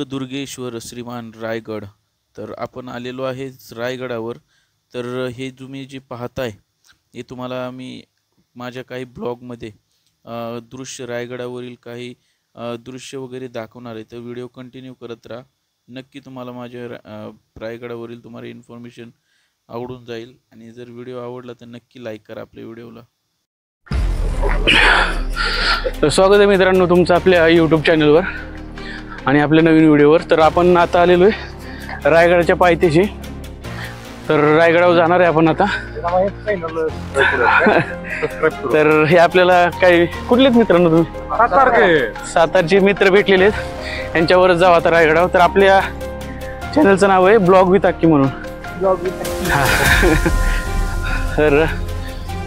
दुर्गेश्वर श्रीमान रायगड। तर आपण आलेलो आहे रायगडावर। तर हे तुम्ही जे पाहताय हे तुम्हाला मी माझ्या काही ब्लॉगमध्ये दृश्य रायगडावरील काही दृश्य वगैरे दाखवणार आहे। तर व्हिडिओ कंटिन्यू करत राहा, नक्की तुम्हाला माझ्या रायगडावरील तुम्हाला इन्फॉर्मेशन आवडून जाईल। आणि जर व्हिडिओ आवडला तर नक्की लाईक करा आपल्या व्हिडिओला। तर स्वागत आहे मित्रांनो तुमचं आपल्या यूट्यूब चॅनलवर आणि आपल्या नवीन व्हिडिओवर। तर आपण आता आलेलो आहे रायगडाच्या पायथ्याशी। तर रायगडावर जाणार आहे आपण आता। तर हे आपल्याला काही कुठलेच मित्रांनो तुम्ही सातारचे मित्र भेटलेले आहेत, यांच्यावरच जाऊ आता रायगडावर। तर आपल्या चॅनलचं नाव आहे ब्लॉग विथ अक्की म्हणून। तर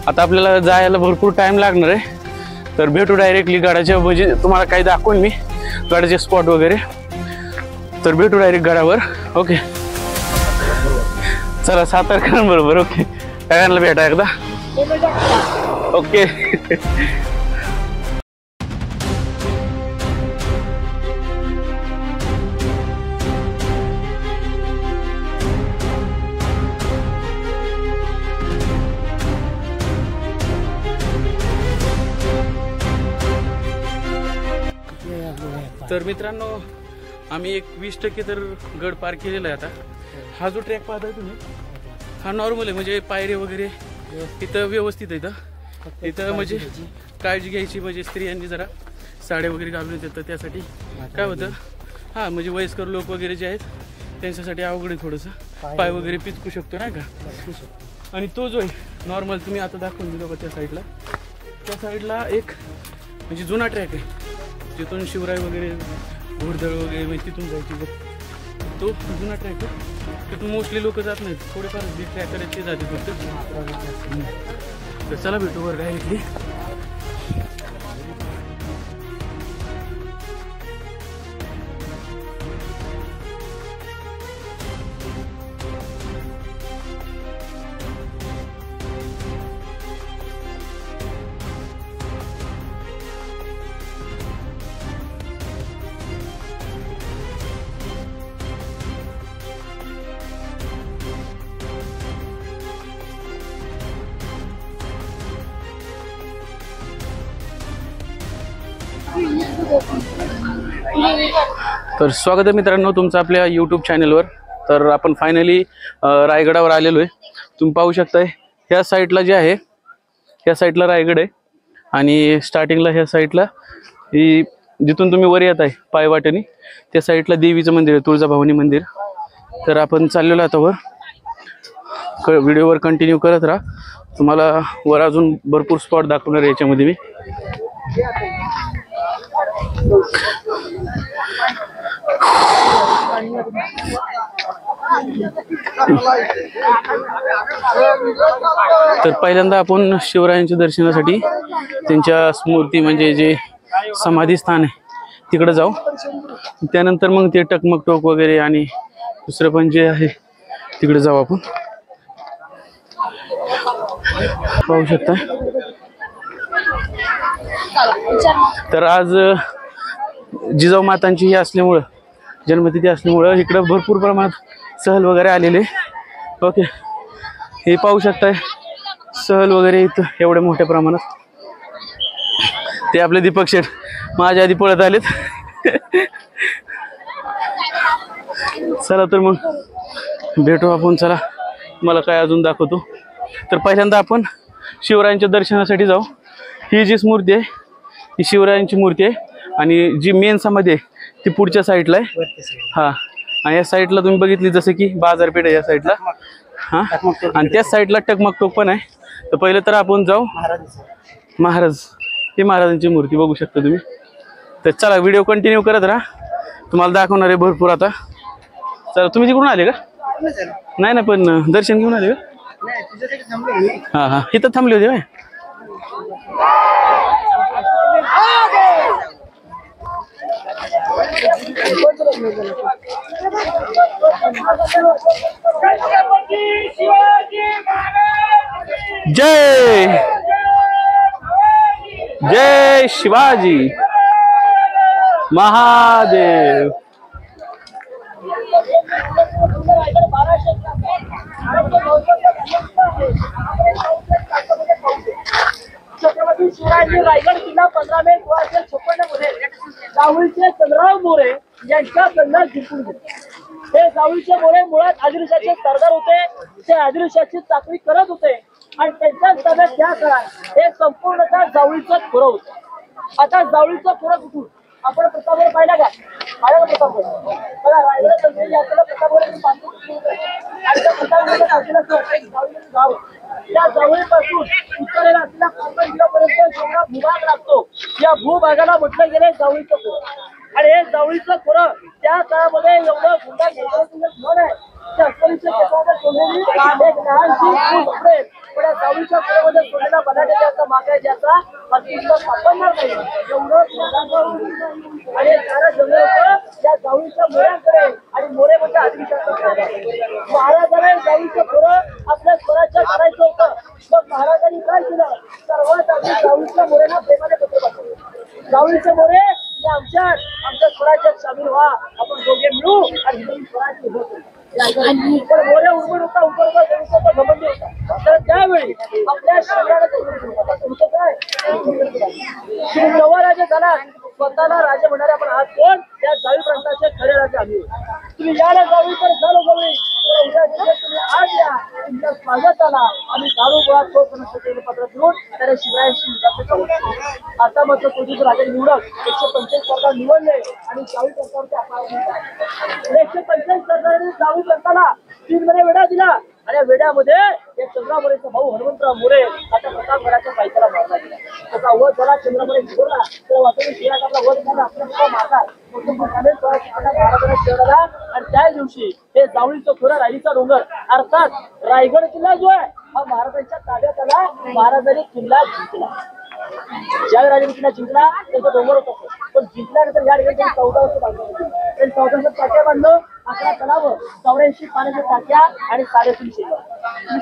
आता आपल्याला जायला भरपूर टाइम लागणार आहे। तर भेटू डायरेक्टली गडाच्या, म्हणजे तुम्हाला काही दाखवून मी गडाचे स्पॉट वगैरे। तर भेटू डायरेक्ट गडावर। ओके चला सातारकरांबरोबर। ओके सगळ्यांना भेटा एकदा। ओके तर मित्रांनो आम्ही एक 20% तर गड पार केलेला आहे आता। हा जो ट्रॅक पाहताय तुम्ही हा नॉर्मल आहे, म्हणजे पायरे वगैरे इथं व्यवस्थित आहे। इथं म्हणजे काळजी घ्यायची, म्हणजे स्त्रियांनी जरा साड्या वगैरे घालून येतात, त्यासाठी काय होतं हां म्हणजे वयस्कर लोक वगैरे जे आहेत त्यांच्यासाठी अवघड आहे थोडंसं, पाय वगैरे पिचकू शकतो नाही का। आणि तो जो आहे नॉर्मल तुम्ही आता दाखवून दिलो का त्या साईडला एक म्हणजे जुना ट्रॅक आहे, जिथून शिवराय वगैरे घोडदळ वगैरे म्हणजे तिथून जायची बघ, तो जुना ट्रॅक आहे। तिथून मोस्टली लोक जात नाहीत, थोडेफार जे ट्रॅकर आहेत ते जाते फक्त। तर चला भेटू वर डायरेक्टली। तर स्वागत आहे मित्रांनो तुमचं आपल्या यूट्यूब चॅनलवर। तर आपण फायनली रायगडावर आलेलो आहे। तुम्ही पाहू शकताय ह्या साईडला जे आहे ह्या साईडला रायगड आहे, आणि स्टार्टिंगला ह्या साईडला ही जिथून तुम्ही वर येत आहे पायवाटेने त्या साईडला देवीचं मंदिर आहे, तुळजाभवानी मंदिर। तर आपण चाललेलो आता वर, व्हिडिओवर कंटिन्यू करत राहा, तुम्हाला वर अजून भरपूर स्पॉट दाखवणार आहे याच्यामध्ये मी। तर पहिल्यांदा आपण शिवरायांच्या दर्शनासाठी त्यांच्या स्मृती म्हणजे जे समाधी स्थान आहे तिकडे जाऊ, त्यानंतर मग ते टकमक टोक वगैरे आणि दुसरं पण जे आहे तिकडे जाऊ आपण। पाहू शकता तर आज जिजाऊ मातांची ही असल्यामुळं जन्मतिथी असल्यामुळं इकडं भरपूर प्रमाणात सहल वगैरे आलेले। ओके हे पाहू शकताय सहल वगैरे इथं एवढ्या मोठ्या प्रमाणात। ते आपले दीपक शेठ माझ्या आधी पळत आलेत। चला तर मग भेटू आपण, चला मला काय अजून दाखवतो। तर पहिल्यांदा आपण शिवरायांच्या दर्शनासाठी जाऊ। ही जी मूर्ती आहे ही शिवरायांची मूर्ती आहे, आणि जी मेन समाधी आहे ती पुढच्या साईडला आहे। हां आणि या साईडला तुम्ही बघितली जसं की बाजारपेठ आहे या साईडला, हां आणि त्याच साईडला टकमक टोक पण आहे। तर पहिलं तर आपण जाऊ महाराज, ही महाराजांची मूर्ती बघू शकता तुम्ही। तर चला व्हिडिओ कंटिन्यू करत राहा, तुम्हाला दाखवणार आहे भरपूर आता। चला तुम्ही तिकडून आले का? नाही ना, पण दर्शन घेऊन आले का? हा हा, इथं थांबली होती होय? जय जय शिवाजी महादेव. छत्रपती शिवाजी रायगड किल्ला 15 मे 1656 मध्ये जावळीचे चंद्रराव मोरे यांच्याकडनं जिंकून घेतले. हे जावळीचे मोरे मुळात आदिलशाहीचे सरदार होते. ते आदिलशाहीची चाकरी करत होते आणि त्यांच्या ताब्यात त्या काळात हे संपूर्णतः जावळीचं खोरं होतं. आता जावळीचं खोरं कुठून आपण प्रतापगड पाहिला का? पाहिला का प्रतापगड? बघा रायगड जमिनी आपल्याला प्रतापगड पासून आणि त्या प्रतापगडाच्या बाजूला एक जावळीचं गाव आहे. या जावळीपासून उत्तरेला असलेल्या 50 किलोपर्यंत जेवढा भूभाग लागतो या भूभागाला म्हटलं गेले जावळीचं खोरं. आणि हे जावळीचं खोरं त्या काळामध्ये एवढं गुंडा घेऊन आहे त्या अक्कलीच्या क्षेत्रामध्ये सोडलेली एक लहानशी भूत असते. पण या जावळीच्या खोऱ्यामध्ये सोडलेला बलाढ्य ज्याचा मागे ज्याचा अस्तित्व सापडणार नाही एवढं आणि सारा जंगल या जावळीच्या मोऱ्यांकडे आणि मोरे म्हणजे आदिलशाही महाराजांना जावळीचं खोरं आपल्या स्वराज्यात करायचं होतं. मग महाराजांनी काय केलं? सर्वात आधी जावळीच्या मोऱ्यांना प्रेमाने पत्र पाठवलं. जावळीचे मोरे आमच्या स्वराज्यात सामील व्हा. आपण दोघे मिळू आणि हिंदवी स्वराज्य होतो. पण मोरे उर्मट होता घमंडी होता. तर त्यावेळी आपल्या शरीराला काय जेव्हा राजा झाला स्वतःला राजा म्हणणारे आपण आहात कोण? त्या जावी प्रांताचे खरे राजा आम्ही. तुम्ही याला जावी तर झालो जावी तुम्ही आज या तुमच्या स्वागत आला आम्ही काढू गोळा तो पत्र देऊन त्याला शिवरायांशी आता मात्र तुझी राजा निवडक 145 सरकार निवडले आणि जावी सरकारचे आपण 145 सरकारने जावी सरकारला 3 महिने वेढा दिला आणि या वेड्यामध्ये या चंद्रराव मोरेचा भाऊ हनुमंतराव मोरे आता प्रतापगडाच्या पायथ्याला मारला गेला. त्याचा वध झाला. चंद्रराव निवडला तर वाटून शिराकातला वध झाला आपला मारला महाराजांना शहराला आणि त्याच दिवशी हे जावळीचं खोरं रायरीचा डोंगर अर्थात रायगड किल्ला जो आहे हा महाराजांच्या ताब्यात आला. महाराजांनी किल्ला जिंकला. ज्यावेळी राजाने किल्ला जिंकला त्यांचा डोंगर होता पण जिंकल्यानंतर या ठिकाणी 14 वर्ष बांधलं. त्यांनी 14 वर्ष टाक्या बांधलं. 11 तलाव 84 पाण्याच्या टाक्या आणि 3.5 शेत.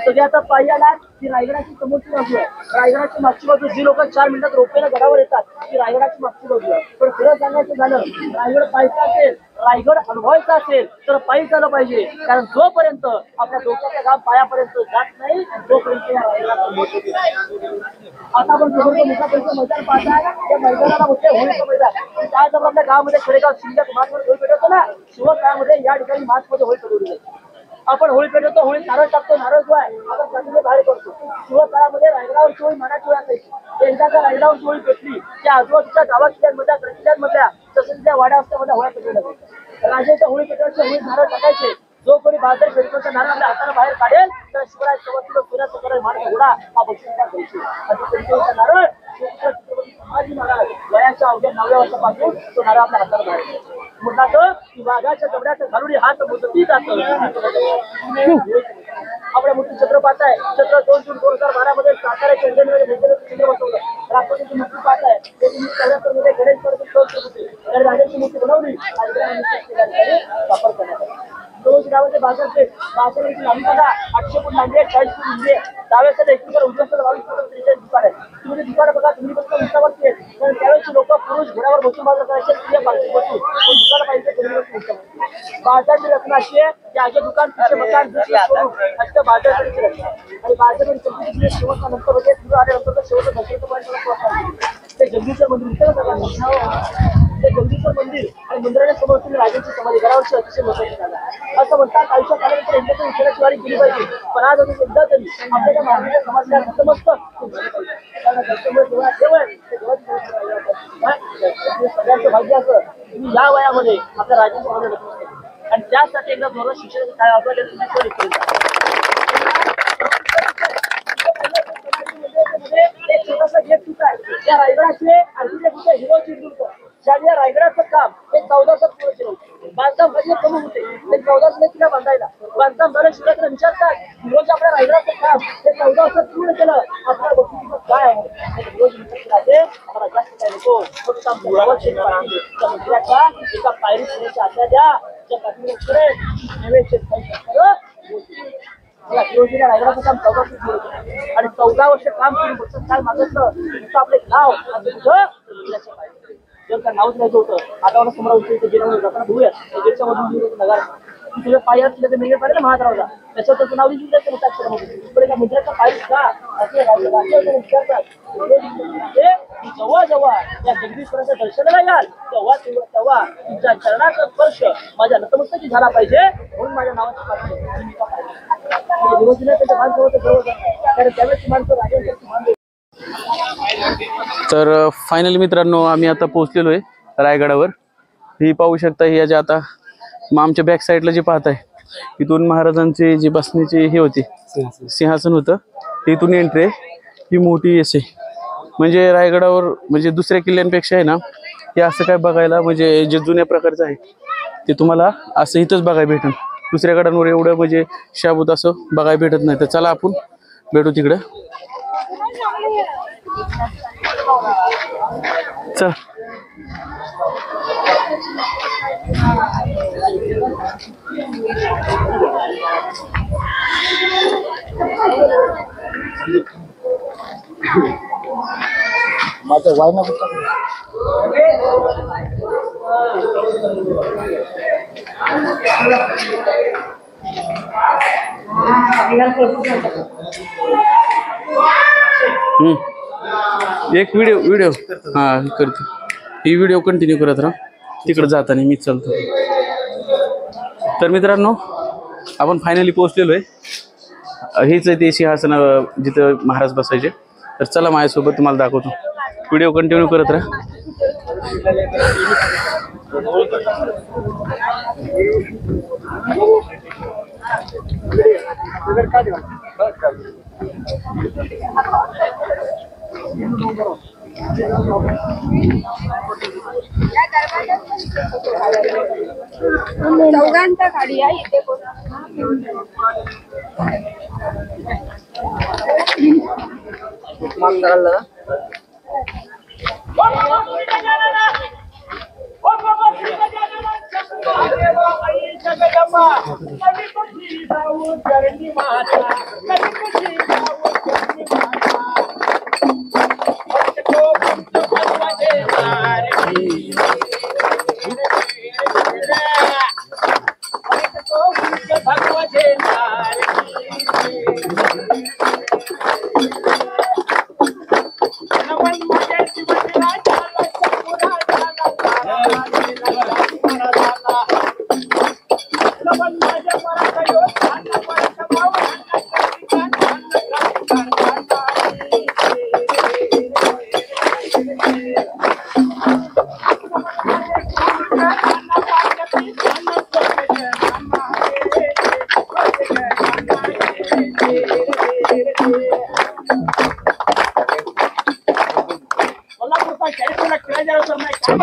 सगळे आता पायी आलात की रायगडाची समोरची बाजू आहे. रायगडाची मागची बाजू जी लोक 4 मिनिटात रोपेला गडावर येतात ती रायगडाची मागची बाजू आहे. पण खरं सांगायचं झालं रायगड पाहायचा असेल रायगड अनुभवायचा असेल तर पायी झालं पाहिजे. कारण जोपर्यंत आपल्या डोक्याच्या गाव पायापर्यंत जात नाही तोपर्यंत या रायगडाला मोठे आता आपण समोरचं मुखापर्यंत मैदान पाहताय. त्या मैदानाला मोठे होळीचं मैदान काय जर आपल्या गावामध्ये खेडेगाव शिंद्यात माठमध्ये होळी पेटवतो ना शिवकाळामध्ये या ठिकाणी माठमध्ये होळी पेटवली जाते. आपण होळी पेटवतो होळी नारळ टाकतो नारळ जो आहे आपण प्रत्येक बाहेर करतो. शिवकाळामध्ये रायगडावरची होळी मनाची होळी असायची. एकदा का रायगडावरची होळी पेटली त्या आजूबाजूच्या गावा किल्ल्यांमधल्या किल्ल्यांमधल्या तसेच त्या वाड्या असल्यामध्ये होळ्या पेटवल्या जातात. राजाच्या होळी पेटवायचे होळी नारळ टाकायचे. जो कोणी बाजार पेटवचा नारळ आपल्या हाताला बाहेर काढेल तर शिवराय चौथीला सोन्याचा कलर माणूस घोडा हा बक्षिसला द्यायची. आणि पेटवचा नारळ संभाजी महाराज वयाच्या अवघ्या 9व्या वर्षापासून तो नारळ आपल्या हाताला बाहेर म्हणतात की वाघाच्या जबड्याचा घालुडी हात मुदती जात. आपल्या मोठी छत्र पाहताय. छत्र 2 जून 2012 मध्ये साताऱ्याच्या केंद्र बसवलं. राष्ट्रपतीची मूर्ती पाहताय ते तुम्ही 74 मध्ये गणेश होते आणि राजाची मूर्ती बनवली आणि वापर करण्यात आला. रोज गावाचे बाजारपेठ बाजाराची लांबी बघा 800 फूट लांबी आहे 40 फूट रुंदी आहे. डाव्याकडे 21 उजव्याकडे 22 फूट दुकान आहे. तुम्ही दुकानं बघा तुम्ही फक्त उंचावरती आहेत कारण त्यावेळेची लोक पुरुष घोड्यावर बसून बाजार करायचे स्त्रिया पालखी बसून पण दुकानं पाहिजे. बाजारची रचना अशी आहे की आगे दुकान पिछे मकान असं बाजारपेठेची रचना आणि बाजारपेठ शेवटनंतर म्हणजे पुढे आल्यानंतर शेवटचं दसऱ्याचं पॉईंट ते जगदीश्वर मंदिर ते जगदीश्वर मंदिर आणि मंदिराच्या समोर तुम्ही राजांची समाधी घरावरची अतिशय महत्वाची झाला असं म्हणतात. आयुष्यात आल्यानंतर एकदा विचाराची वारी केली पाहिजे पण आज अजून एकदा तरी आपल्या महाराष्ट्र समाजाला नतमस्तक सगळ्यांचं भाग्य असं तुम्ही या वयामध्ये आपल्या राजांच्या मध्ये नतमस्तक आणि त्यासाठी एकदा जोरात शिक्षण काय आपल्याला एक छोटासा गेट सुद्धा आहे. त्या रायगडाचे आर्किटेक्ट हिरो चिंचवडकर ज्यांनी या रायगडाचं काम हे 14 तास पूर्ण केलं होतं. बांधकाम कधी कमी होते ते 14 किल्ला बांधायला बांधकाम झालं शिवरात्र विचारतात रोज आपल्या रायगडाचं काम काम हे 14 वर्षात पूर्ण केलं. आपल्या गोष्टीचं काय आहे रोज राजे मला जास्त काय नको. फक्त आमच्या गावात शेतकरी त्या मंदिराच्या एका पायरी पुण्याच्या आज्ञा द्या. त्या पाठीमागे मला शिरोजीला रायगडाचं काम 14 वर्ष पूर्ण केलं आणि 14 वर्ष काम करून फक्त काय मागितलं फक्त आपले नाव आणि तुझं मंदिराच्या पायरी जर का नावच द्यायचं होतं. आता समोर गेल्यामुळे जाताना बघूया गेटच्या मधून नगर तुझ्या पायात तुझ्या मिळेल पाहिजे ना महाराजा त्याच्यावर त्याचं नाव लिहून द्यायचं मोठ्या अक्षरामध्ये. पण एका मंदिराचा पायरी का असे विचारतात जेव्हा जेव्हा या जगदीश्वराच्या दर्शनाला याल तेव्हा तेव्हा तुमच्या चरणाचा स्पर्श माझ्या नतमस्तकी झाला पाहिजे म्हणून माझ्या नावाची पाहिजे दिवसदिना त्याच्या माणसावर जवळ कारण त्यावेळेस माणसं राजांची मान. तर फायनली मित्रांनो आम्ही आता पोहोचलेलो आहे रायगडावर. ही पाहू शकता ही याच्या आता मग आमच्या बॅक साईडला जे पाहत आहे इथून महाराजांचे जे बसण्याचे हे होते सिंहासन होतं इथून एंट्री आहे. ही मोठी असे म्हणजे रायगडावर म्हणजे दुसऱ्या किल्ल्यांपेक्षा आहे ना हे असं काय बघायला म्हणजे जे जुन्या प्रकारचं आहे ते तुम्हाला असं इथंच बघायला भेटेल. दुसऱ्या गडांवर एवढं म्हणजे शाबूत असं बघायला भेटत नाही. तर चला आपण भेटू तिकडं. चल माझं वायना एक व्हिडिओ हा करतो. ही व्हिडिओ कंटिन्यू करत राहा. तिकडे जाताना मी चालतो. तर मित्रांनो आपण फायनली पोहोचलेलो आहे. हेच आहे ते सिंहासन जिथं महाराज बसायचे. तर चला माझ्यासोबत तुम्हाला दाखवतो. व्हिडिओ कंटिन्यू करत राहा. चौघांचा गाडी आहे इथे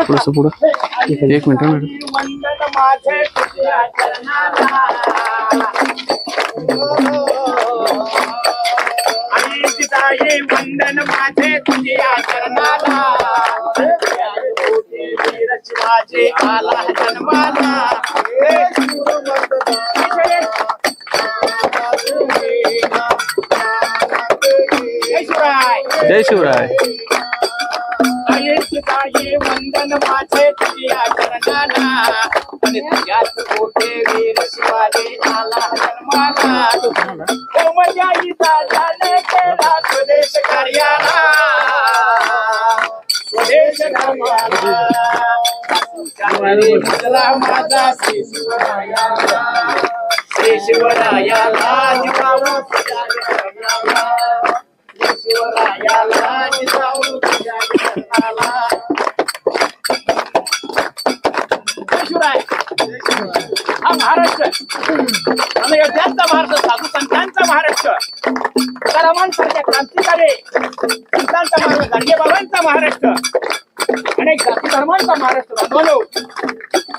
थोडंसं पुढं. एक मिनिट मॅडम. वंदन माझे तुझ्या चरणाला शिवाजी आला जन्माला. जय शिवराय. वंदन माझे तुझ्या चरणाला आणि तुझ्याच मोठे वीर शिवाजी आला जन्माला. केला स्वदेश कार्याला स्वदेश धर्माला माझा श्री शिवरायाला जिजाऊ शिवरायाला जिजाऊ हा महाराष्ट्र आणि त्यांचा महाराष्ट्र साधू संतांचा महाराष्ट्र तुकारामांसारख्या क्रांतिकारी संतांचा महाराष्ट्र गाडगे बाबांचा महाराष्ट्र अनेक जाती धर्मांचा महाराष्ट्र बांधवलो.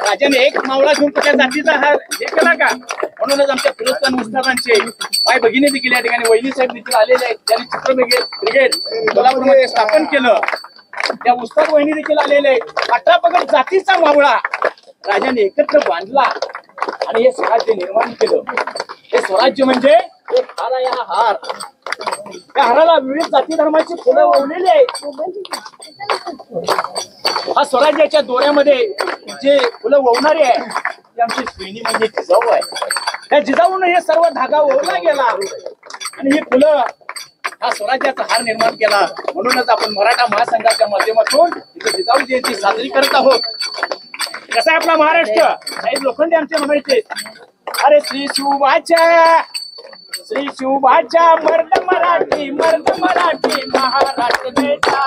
राजाने एक मावळा घेऊन त्या जातीचा हा हे केला का? म्हणूनच आमच्या फिरोजखान उस्तादांचे माय भगिनी देखील या ठिकाणी वैली साहेब देखील आलेले आहेत. त्यांनी चित्र ब्रिगेड कोल्हापूरमध्ये स्थापन केलं. त्या उस्ताद वहिनी देखील आलेले आहेत. 18 पगड जातीचा मावळा राजाने एकत्र बांधला आणि हे स्वराज्य निर्माण केलं. हे स्वराज्य म्हणजे एक हार आहे. हा हार, त्या हाराला विविध जाती धर्माची फुलं ओवलेली आहेत. हा स्वराज्याच्या दोऱ्यामध्ये जे फुलं ओवणारे आहे ते आमची श्रेणी म्हणजे जिजाऊ आहे. त्या जिजाऊने हे सर्व धागा ओवला गेला आणि ही फुलं हा स्वराज्याचा हार निर्माण केला. म्हणूनच आपण मराठा महासंघाच्या माध्यमातून इथे जिजाऊ जयंती साजरी करत आहोत. कसा आपला महाराष्ट्र साहेब लोखंडे आमचे म्हणायचे, अरे श्री शिवबाच्या मर्द मराठी महाराष्ट्र बेटा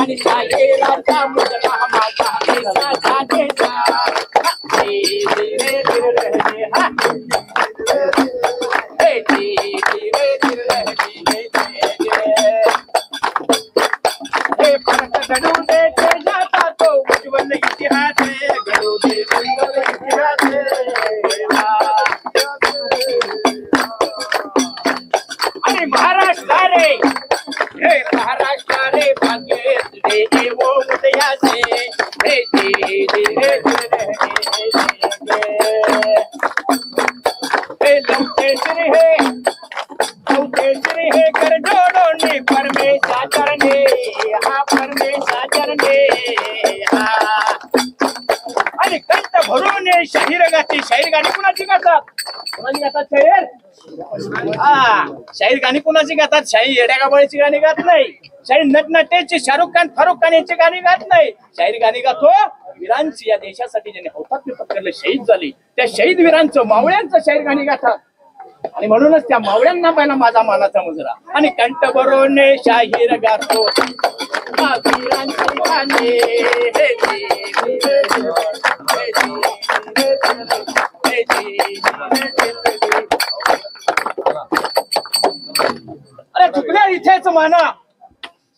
आणि शाहिराचा मुलगा माझा देशाचा नेता. घडू दे जाता तो उज्ज्वल इतिहास घडू दे इतिहास. आणि महाराष्ट्र रे भाग्य तुझे वो उदयासे रे लवतेश्वरी हे कर जोडोने परमेशा चरणे हा परमेशा चरणे हा. आणि कंठ भरून शाहीर गाते. शाहीर गाणी कुणाची गातात? कुणाची गातात शाहीर? हा, शाहीर गाणी कुणाची गातात? शाहीर येड्या गाबाळीची गाणी गात नाही. शाहीर नटनटेची शाहरुख खान फारुख खान यांची गाणी गात नाही. शाहीर गाणी गातो वीरांची, या देशासाठी ज्यांनी हौतात्म्य पत्करले, शहीद झाली त्या शहीद वीरांचं मावळ्यांचं शाहीर गाणी गातात. आणि म्हणूनच त्या मावळ्यांना पहिला माझा मानाचा मुजरा. आणि कंठ भरून शाहीर गातो वीरांची गाणी. अरे चुकल्या इथेच माना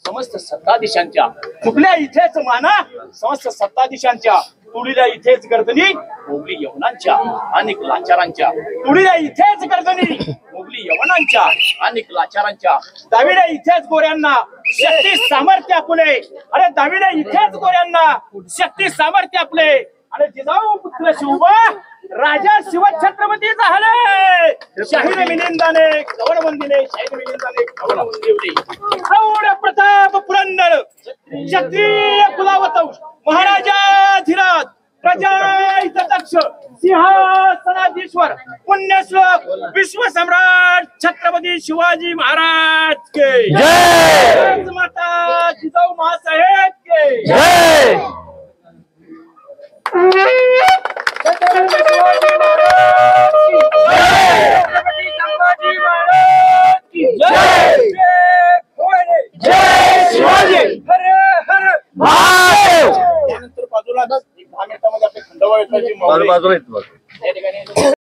समस्त सत्ताधीशांच्या, चुकल्या इथेच माना समस्त सत्ताधीशांच्या. तुडीला इथेच गर्दनी मोगली यवनांच्या अनेक लाचारांच्या. तुडीला इथेच गर्दनी मोगली यवनांच्या अनेक लाचारांच्या. दाविड्या इथेच गोऱ्यांना शक्ती सामर्थ्य आपले. अरे दाविड्या इथेच गोऱ्यांना शक्ती सामर्थ्य आपले. अरे जिजाऊ पुत्र शिवबा राजा शिवछत्रपती झाले. शाहीर मिलिंदाने कवडबंदीने शाहीर मिलिंदाने कवडबंदी प्रौढ प्रताप पुरंदर क्षत्रिय कुलावतंश महाराजाधिराज प्रजाहितदक्ष सिंहासनाधीश्वर पुण्यश्लोक विश्वसम्राट छत्रपती शिवाजी महाराज के जय. माता जिजाऊ महासाहेब के जय. छत्रपती संभाजी महाराज की जय. जय शिवाजी. हर हर महादेव. त्यानंतर बाजूला 10 मिनिटांमध्ये आपले खंडोबा येताची बाजूला येतो त्या ठिकाणी.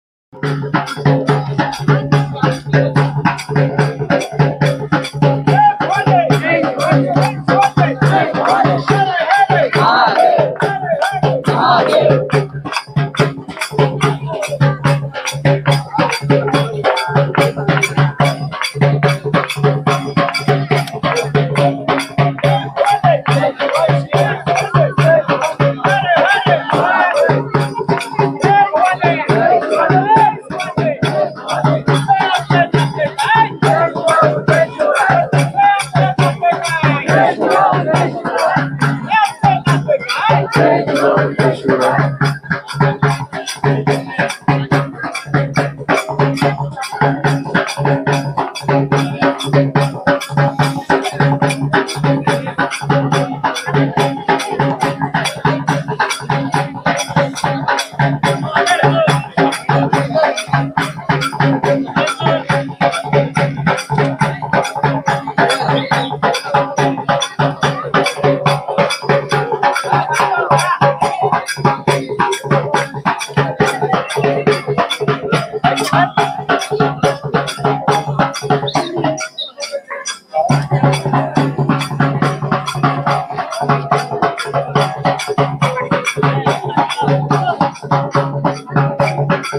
तर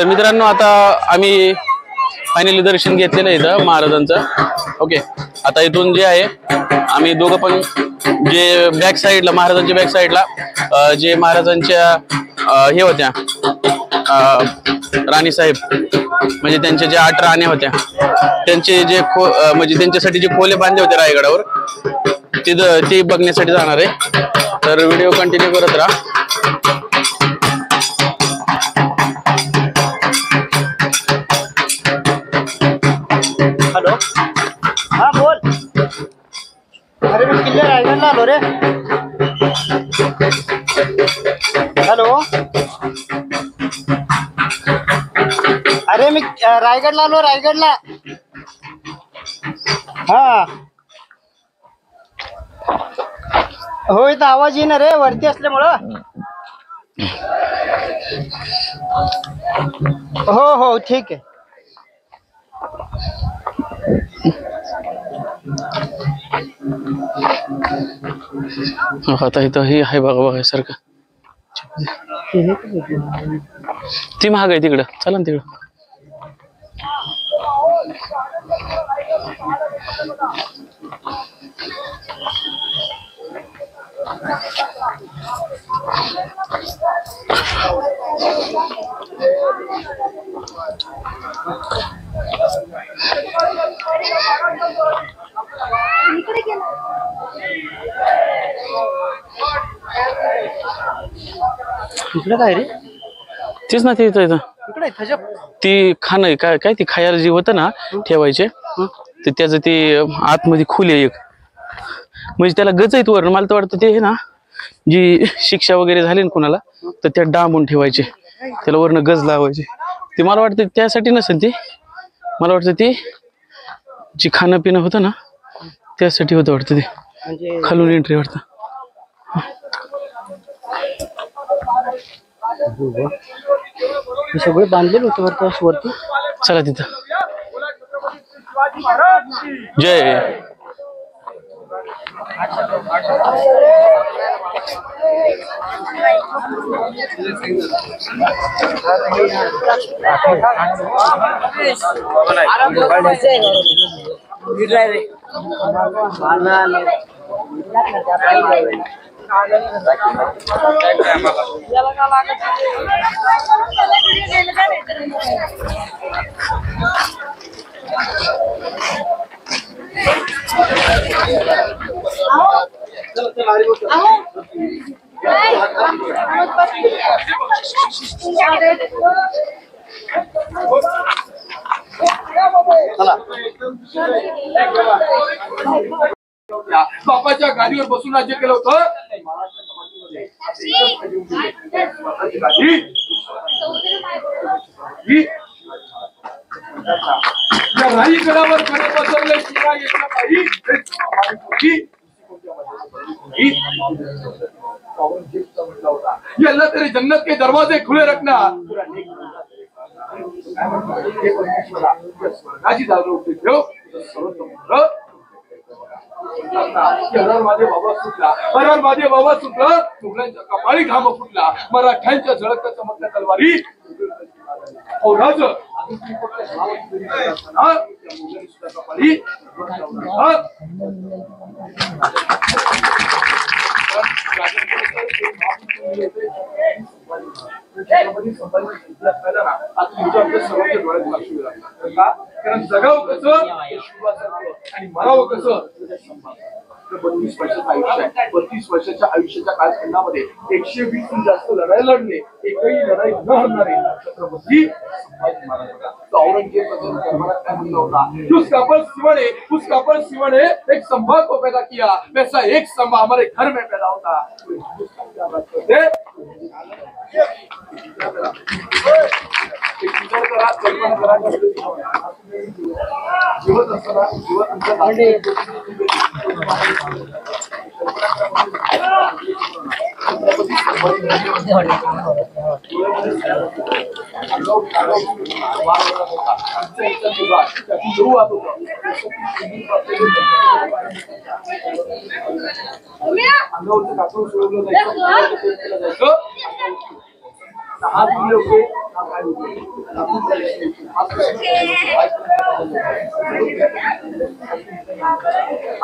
मित्रांनो आता आम्ही फायनली दर्शन घेतलेलं आहे इथं महाराजांचं. ओके, आता इथून जे आहे आम्ही दोघं पण जे बॅक साईडला महाराजांच्या बॅक साईडला जे महाराजांच्या हे होत्या राणी साहेब म्हणजे त्यांच्या ज्या 8 राण्या होत्या त्यांचे जे म्हणजे त्यांच्यासाठी जे खोले बांधले होते रायगडावर तिथं ते बघण्यासाठी जाणार आहे. तर व्हिडिओ कंटिन्यू करत राहा. हॅलो, हा बोल. अरे मी किल्ले रायगडला आलो रे. हॅलो, अरे मी रायगडला आलो, रायगडला. हा हो, इथं आवाज येईना रे वरती असल्यामुळं. हो हो ठीक आहे. आता इथं हे आहे बघा बघायसारखं. ती महाग आहे तिकडं, चला ना तिकडं. इकडे काय रे? तेच ना ते इथं इकडे ती खाणं काय काय ती खायला जे होतं ना ठेवायचे तर त्याचं ते आतमध्ये खुले एक म्हणजे त्याला गज आहेत वरण. मला तर वाटतं ते ना जी शिक्षा वगैरे झाली ना कोणाला तर त्या डांबून ठेवायचे त्याला वरण गज लावायचे. ते मला वाटतं त्यासाठी नसेल ते, मला वाटतं ते जे खाणं पिणं होतं ना त्यासाठी होतं वाटतं ते खालून एंट्री वाटतं. सगळे बांधलेलं होतं वरती. चला तिथं. जय बापाच्या गादीवर बसून राज्य केलं होतं. राईगडावर खरं बसवलंय शिवाय येतला काही अल्लाह तेरे जन्नत के दरवाजे खुले रखना. माझे बाबा सुटला मुघलांच्या कपाळी घाम फुटला मराठ्यांच्या झळक चमकल्या तलवारी राज कपाळी कारण जगाव कसं आणि मरावं कसं. 32 वर्षाचं आयुष्य आहे. 32 वर्षाच्या आयुष्याच्या कालखंडामध्ये 120हून जास्त लढाई लढले, एकही लढाई न हरणारे छत्रपती संभाजी महाराज. औरंगजेब दरबारात काय म्हणलं होता, उसका पर सिवाने एक संभा को पैदा किया वैसा एक संभा हमारे घर में पैदा होता. कल्पना करा जीवत असताना जीवत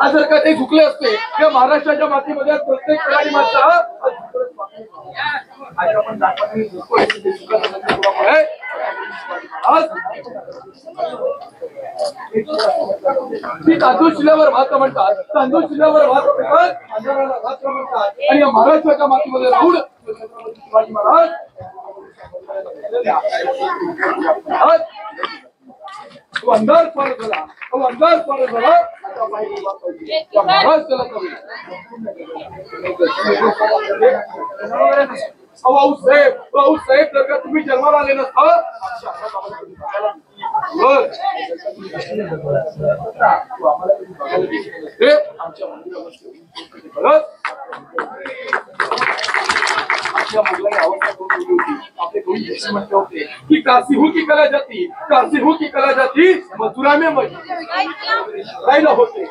आज जर का ते झुकले असते किंवा महाराष्ट्राच्या मातीमध्ये प्रत्येक खेळाडी मात्र तांदूळ शिल्यावर भात म्हणतात, तांदूळ शिल्यावर भात म्हणतात, अंधाराला रात्र म्हणतात आणि या महाराष्ट्राच्या मातीमध्ये राहून शिवाजी महाराज अंधार पार झाला, अंधार पार झाला महाराज त्याला भाऊसाहेब जर का तुम्ही जन्माला आले नसता आमच्या मुलांनी अवस्था करून ठेवली होती. आपले कोणी जशी म्हटले होते की काशी हूँ की कला जाती, काशी हूँ की कला जाती मथुरा में राहिला होते.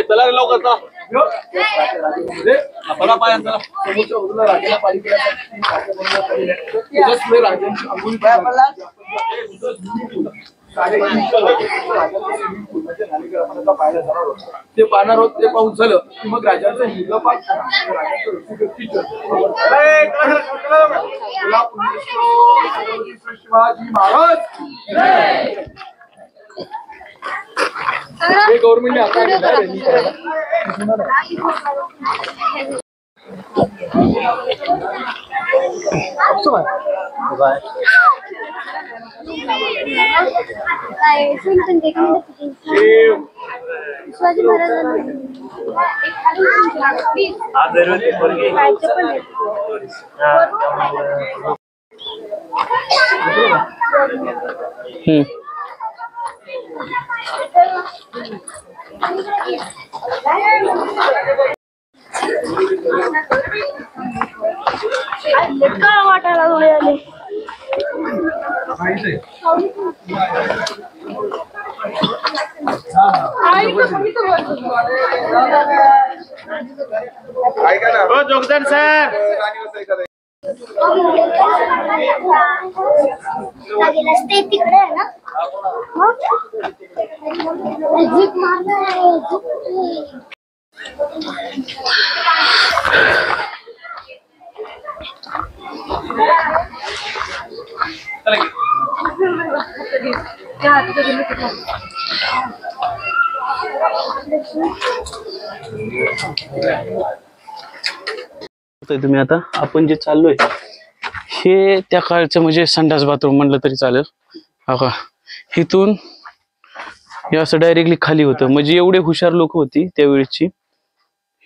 चला रे लवकर राजाला पालिकेला राजांची अंगुली ते पाहणार होत ते पाहून झालं की मग राजाचं हिंग पाठ शिवाजी महाराज हे गव्हर्नमेंटने आता शिवाजी वाटायला लागले जोगदार सर तिकडे आहे ना तुम्ही आता आपण जे चाललोय हे त्या काळचं म्हणजे संडास बाथरूम म्हणलं तरी चालेल. हा इथून हे असं डायरेक्टली खाली होतं. म्हणजे एवढे हुशार लोक होती त्यावेळेची.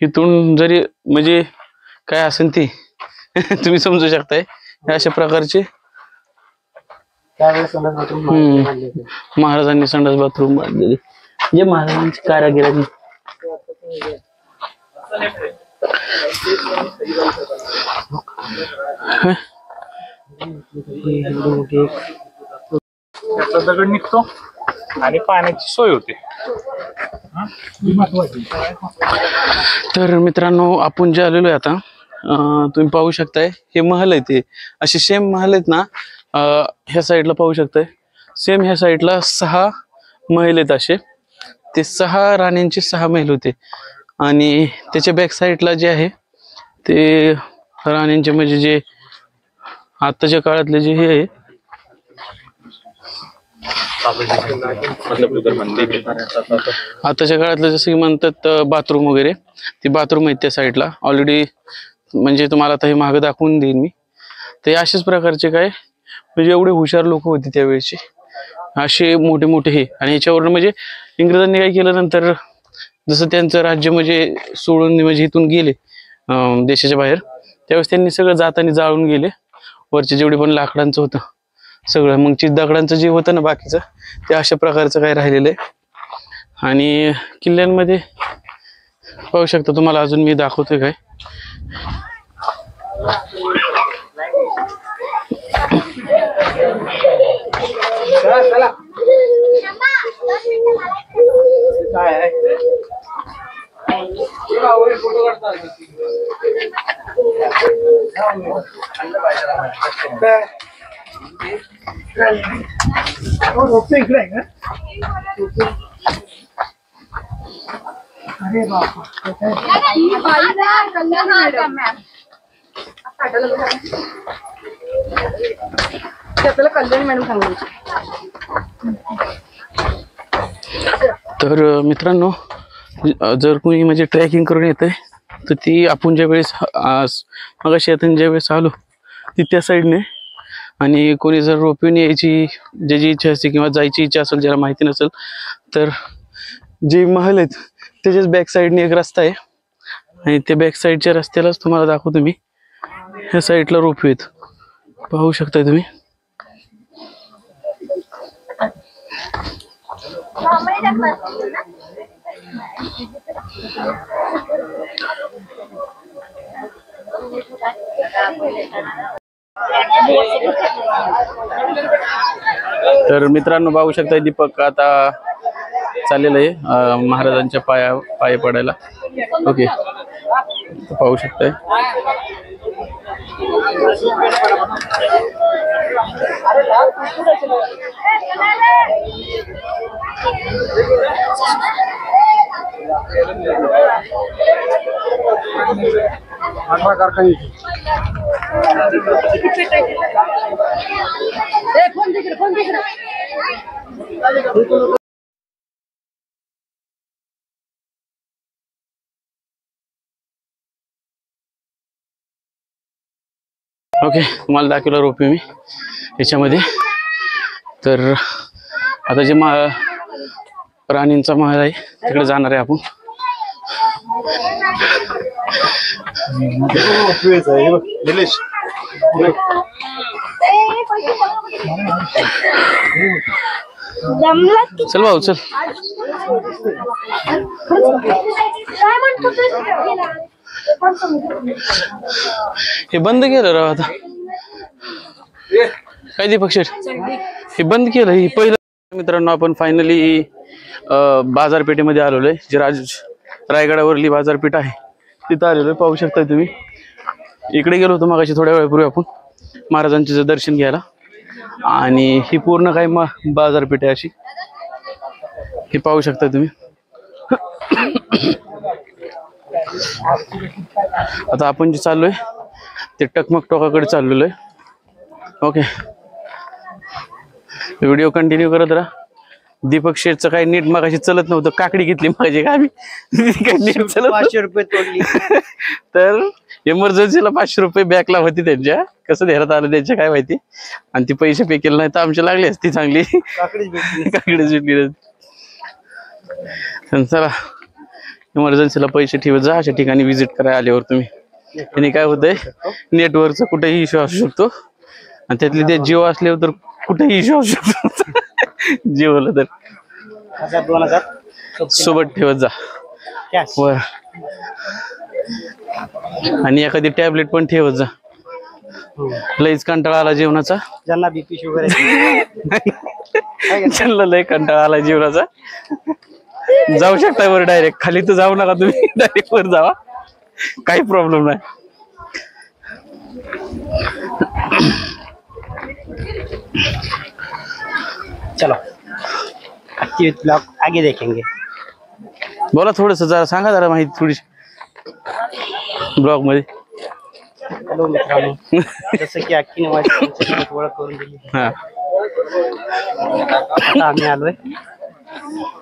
इथून जरी म्हणजे काय असेल ते तुम्ही समजू शकताय. अशा प्रकारचे महाराजांनी संडास बाथरूम बांधलेले जे महाराजांची कारागिरांनी. दगड निघतो आणि पाण्याची सोय होते. तर मित्रांनो आपण जे आलेलो आहे आता तुम्ही पाहू शकताय हे महल आहे. ते असे सेम महल आहेत ना. ह्या साईडला पाहू शकताय सेम ह्या साईडला 6 महल आहेत असे. ते 6 राण्यांचे 6 महल होते आणि त्याच्या बॅक साईडला जे आहे ते राण्यांचे म्हणजे जे आताच्या काळातले जे हे आहे आताच्या काळातलं जसं की म्हणतात बाथरूम वगैरे ते बाथरूम आहेत त्या साईडला ऑलरेडी. म्हणजे तुम्हाला आता हे मागं दाखवून देईन मी. ते अशाच प्रकारचे काय म्हणजे एवढे हुशार लोक होते त्यावेळेचे असे मोठे मोठे हे. आणि ह्याच्यावरून म्हणजे इंग्रजांनी काय केलं नंतर जसं त्यांचं राज्य म्हणजे सोडून म्हणजे इथून गेले देशाच्या बाहेर त्यावेळेस त्यांनी सगळं जाताना जाळून गेले वरचे जेवढे पण लाकडांचं होतं सगळं. मग चित दगडांचं जे होतं ना बाकीचं ते अशा प्रकारचं काय राहिलेलं आहे. आणि किल्ल्यांमध्ये पाहू शकता तुम्हाला अजून मी दाखवतोय काय. इकडे आहे का? अरे बापा कल्याण मॅडम सांगायची. तर मित्रांनो, जर कोणी म्हणजे ट्रॅकिंग करून येतंय तर ती आपण ज्या वेळेस मगाशी येताना ज्या वेळेस आलो ती त्या साईडने, आणि कोणी जर रोपवेने यायची ज्याची इच्छा असते किंवा जायची इच्छा असेल, ज्याला माहिती नसेल, तर जे महल आहेत त्याच्याच बॅक साईडने एक रस्ता आहे आणि त्या बॅक साईडच्या रस्त्यालाच तुम्हाला दाखवतो मी. ह्या साईडला रोपवे आहेत, पाहू शकताय तुम्ही. तर मित्रांनो पाहू शकता दीपक आता चाललेलं आहे महाराजांच्या पाय पडायला. ओके, पाहू शकताय. ओके, तुम्हाला दाखवलं रोपवे मी याच्यामध्ये. तर आता जे राणींचा महल आहे तिकडे जाणार आहे आपण. चल भाऊ चल. हे बंद केलं राव आता. काय दीपक शेठ, हे बंद केलं. हे पहिलं. मित्रांनो, आपण फायनली बाजारपेठेमध्ये आलेलो आहे. जे रायगडावरली बाजारपेठ आहे तिथं आलेलो आहे, पाहू शकता तुम्ही. इकडे गेलो होतो मगाशी थोड्या वेळापूर्वी आपण महाराजांचे दर्शन घ्यायला, आणि ही पूर्ण काय बाजारपेठ आहे अशी, हे पाहू शकता तुम्ही. आता आपण जे चाललोय ते टकमक टोकाकडे चाललेलो आहे. ओके, व्हिडिओ कंटिन्यू करत राहा. दीपक शेठचं काही नीट मगाशी चलत नव्हतं, काकडी घेतली माझी का आम्ही, काही नीट चलत 500 रुपये तोडली. तर इमर्जन्सीला 500 रुपये बॅकला होती त्यांच्या, कसं देण्यात आलं त्यांच्या काय माहिती, आणि ती पैसे पे केले नाही तर आमची लागली असती चांगली काकडीच भेटली. चला, इमर्जन्सीला पैसे ठेवत जा अशा ठिकाणी व्हिजिट करायला आल्यावर तुम्ही. आणि काय होतंय, नेटवर्कचा कुठेही इश्यू असू शकतो, आणि त्यातले ते जिओ असल्यावर तर कुठेही इश्यू असू शकतो. जिओला तर 2000 सोबत ठेवत जा वर, आणि एखादी टॅबलेट पण ठेवत जा. लईच कंटाळा आला जेवणाचा, ज्यांना बीपी शुगर त्यांना लय कंटाळा आला जेवणाचा. जाऊ शकता वर डायरेक्ट, खाली तर जाऊ नका तुम्ही, डायरेक्ट वर जावा, काही प्रॉब्लेम नाही. चलो अच्छी ब्लॉग आगे देखेंगे. बोला थोडस, जरा सांगा जरा माहिती थोडीशी ब्लॉग मध्ये. हॅलो मित्रांनो, जसं की अक्कीने माझी ओळख करून दिली. हा, आता आम्ही आलोय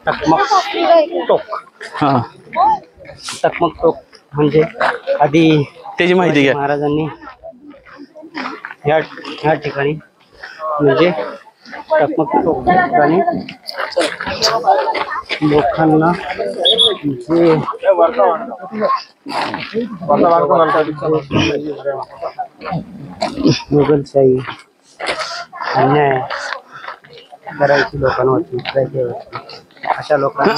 टकमक टोक. हा, टकमक टोक म्हणजे आधी त्याची माहिती घ्या. महाराजांनी ह्या ठिकाणी म्हणजे टकमक टोक ठिकाणी लोकांना जे मुघलशाही अन्याय करायची लोकांवरती अशा लोकांना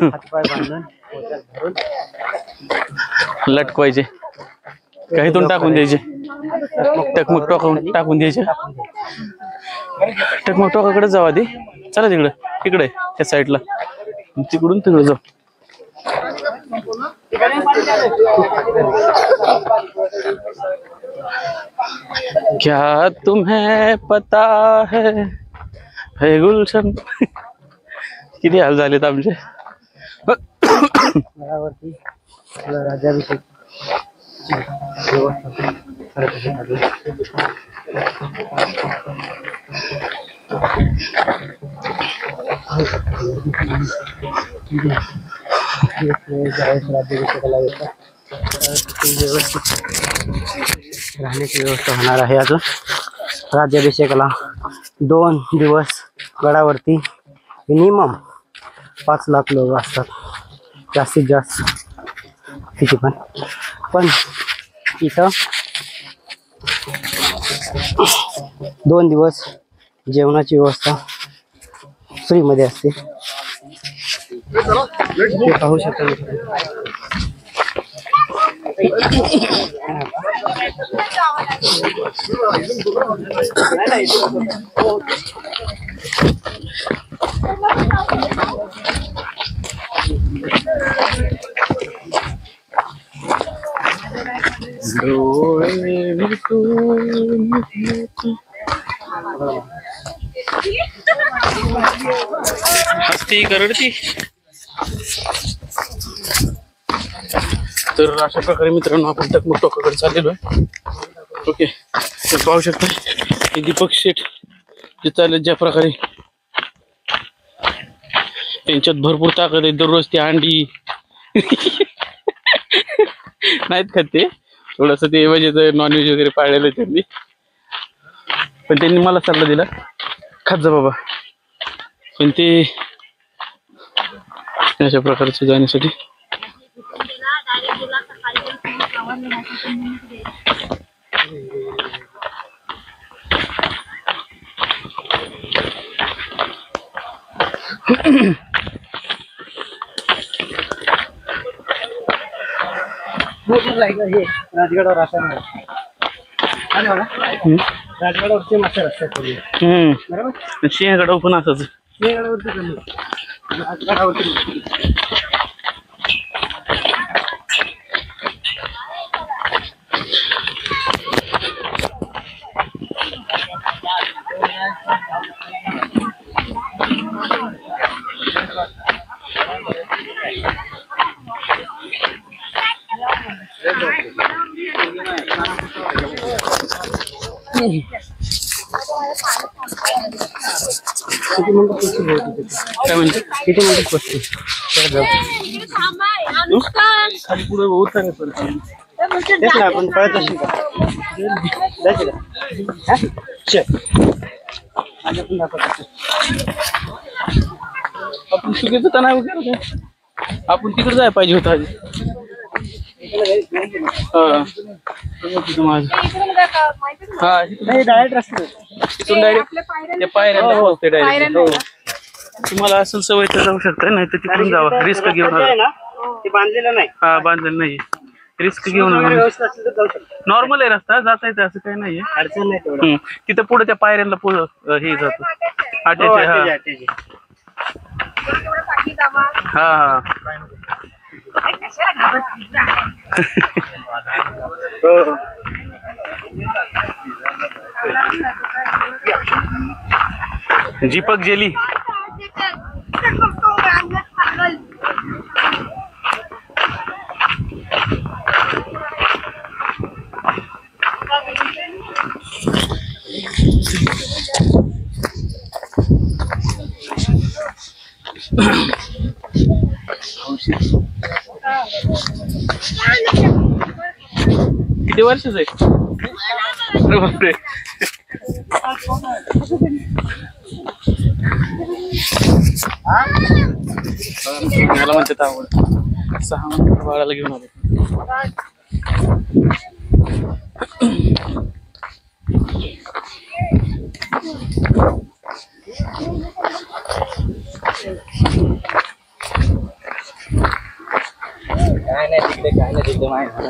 हातपाय बांधून पोत्यात भरून लटकवायचे, काहीतून टाकून द्यायचे, टकमक टाकून द्यायचे. टकमक टोकाकडे जाऊ आधी. चला तिकडं, तिकडे त्या साईडला, तिकडून तिकडे जाऊ. क्या तुम्हें पता है गुलशन. किती हाल झालेत आमचे. गडावरती राज्याभिषेक राज्याभिषेकाला येतात. राहण्याची व्यवस्था होणार आहे. अजून राज्याभिषेकाला 2 दिवस गडावरती मिनिमम 5 लाख लोक असतात, जास्तीत जास्त किती पण इथं 2 दिवस जेवणाची व्यवस्था फ्रीमध्ये असते. ते पाहू शकता. हसती करडती. तर अशा प्रकारे मित्रांनो आपण टकमक टोकाकडे चाललेलो आहे. ओके, तर पाहू शकता हे दीपक शेठ जे चालले ज्या प्रकारे, त्यांच्यात भरपूर ताकद आहे. दररोज ती अंडी नाहीत खात ते, थोडस ते म्हणजे नॉनव्हेज वगैरे पाळलेलं त्यांनी, पण त्यांनी मला सल्ला दिला खात जा बाबा. पण ते अशा प्रकारचे जाण्यासाठी राजगडावर असं राजगडावरचे मासे रस्त्यात बरोबर. सिंहगडावर पण असंच. राजगडावरती काय म्हणते किती मिनिट बसते खाली पुढे होत नाही. तेच ना आपण पळत असेल का जायचं का. आपण चुकीचं तर नाही वगैरे, आपण तिकडे जायला पाहिजे होतं आधी. हा डायरेक्ट रस्ते तिथून डायरेक्ट त्या पायऱ्यांना पोहोचते डायरेक्ट. तुम्हाला असेल सवय तर जाऊ शकता, नाही तर तिकडून जावं. रिस्क घेऊन ते बांधलेलं नाही. हा बांधलेलं नाही, रिस्क घेऊन नॉर्मल आहे रस्ता, जाता येते असं काही नाहीये, अडचण नाही तेवढं. तिथं पुढे त्या पायऱ्यांना हे जातो अटॅच. हा हा दीपक जेली. किती वर्षच आहे. अरे बापरे. मला म्हणतात आवड 6 महिने बाळाला घेऊन आलो. काय नाही तिकडे माहिती